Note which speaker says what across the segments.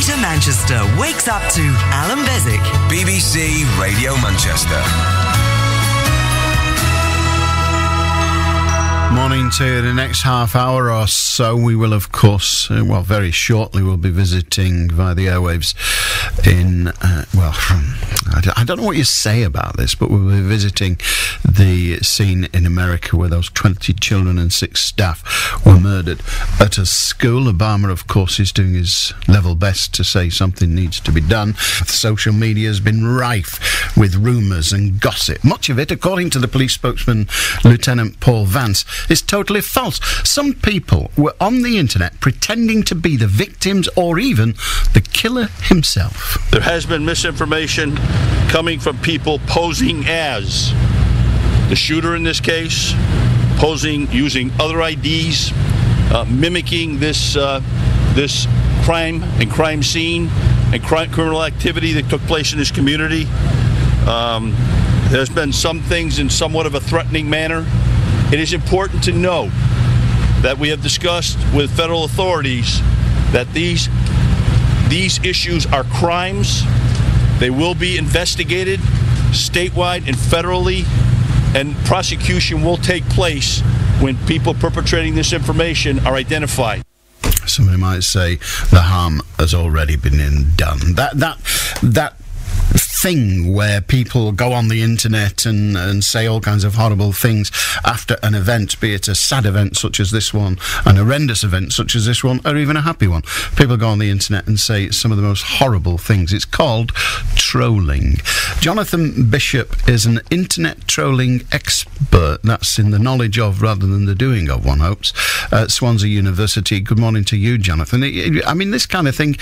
Speaker 1: Greater Manchester wakes up to Allan Beswick.
Speaker 2: BBC Radio Manchester.
Speaker 3: Morning to the next half hour or so. We will, of course, very shortly we'll be visiting via the airwaves in, I don't know what you say about this, but we'll be visiting the scene in America where those 20 children and 6 staff were murdered at a school. Obama, of course, is doing his level best to say something needs to be done. Social media has been rife with rumours and gossip. Much of it, according to the police spokesman, Lieutenant Paul Vance, is totally false. Some people were on the internet pretending to be the victims or even the killer himself.
Speaker 4: There has been misinformation coming from people posing as the shooter in this case, posing using other IDs, mimicking this crime and crime scene and criminal activity that took place in this community. There's been some things in somewhat of a threatening manner. It is important to know that we have discussed with federal authorities that these issues are crimes. They will be investigated statewide and federally, and prosecution will take place when people perpetrating this information are identified.
Speaker 3: Somebody might say the harm has already been done. That thing where people go on the internet and say all kinds of horrible things after an event, be it a sad event such as this one, an horrendous event such as this one, or even a happy one. People go on the internet and say some of the most horrible things. It's called trolling. Jonathan Bishop is an internet trolling expert. That's in the knowledge of rather than the doing of, one hopes, at Swansea University. Good morning to you, Jonathan. I mean, this kind of thing,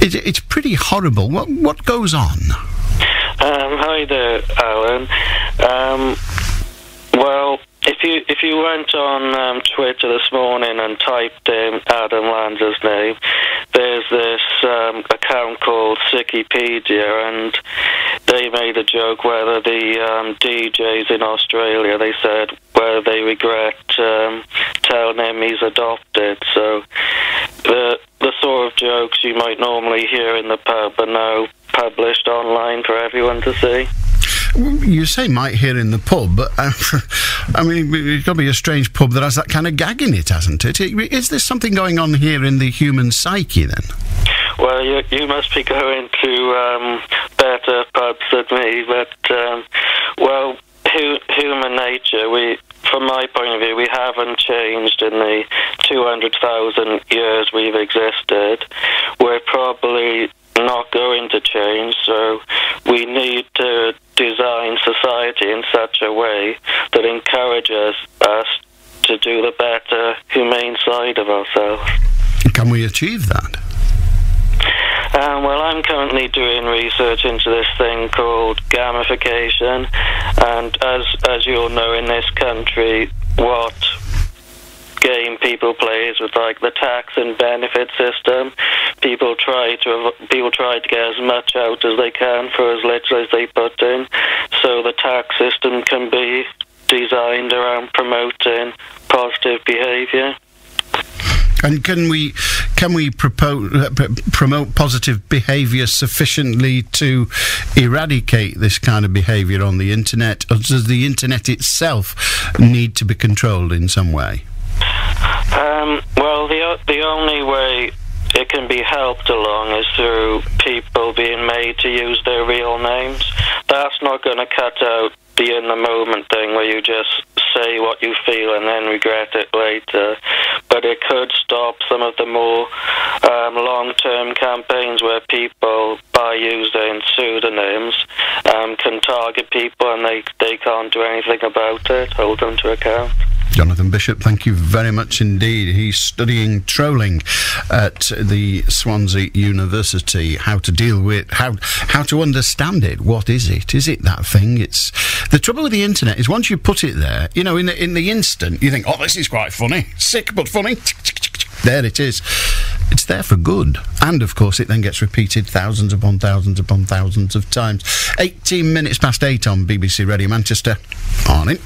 Speaker 3: it's pretty horrible. What goes on?
Speaker 5: Hi there, Alan. Well, if you went on Twitter this morning and typed in Adam Lanza's name, there's this account called Sickypedia, and they made a joke whether the DJs in Australia, they said whether they regret telling him he's adopted. So the sort of jokes you might normally hear in the pub are now published online for everyone to see.
Speaker 3: You say might hear in the pub, but I mean, it's got to be a strange pub that has that kind of gag in it, hasn't it? Is there something going on here in the human psyche, then?
Speaker 5: Well, you must be going to better pubs than me, but, human nature, from my point of view, we haven't changed in the 200,000 years we've existed. We're probably not going to change, so we need to design society in such a way that encourages us to do the better, humane side of ourselves.
Speaker 3: Can we achieve that?
Speaker 5: Well, I'm currently doing research into this thing called gamification, and as you all know, in this country, what game people play is with like the tax and benefit system. People try to get as much out as they can for as little as they put in. So the tax system can be designed around promoting positive behaviour.
Speaker 3: And can we promote positive behaviour sufficiently to eradicate this kind of behaviour on the internet, or does the internet itself need to be controlled in some way?
Speaker 5: Well, the only way it can be helped along is through people being made to use their real names. That's not going to cut out the in-the-moment thing where you just say what you feel and then regret it later. But it could stop some of the more long-term campaigns where people, by using pseudonyms, can target people and they can't do anything about it, hold them to account.
Speaker 3: Jonathan Bishop, thank you very much indeed. He's studying trolling at the Swansea University. How to deal with, how to understand it. What is it? Is it that thing? It's the trouble with the internet is once you put it there, you know, in the instant, you think, oh, this is quite funny, sick but funny. There it is. It's there for good. And, of course, it then gets repeated thousands upon thousands upon thousands of times. 18 minutes past 8 on BBC Radio Manchester. Morning.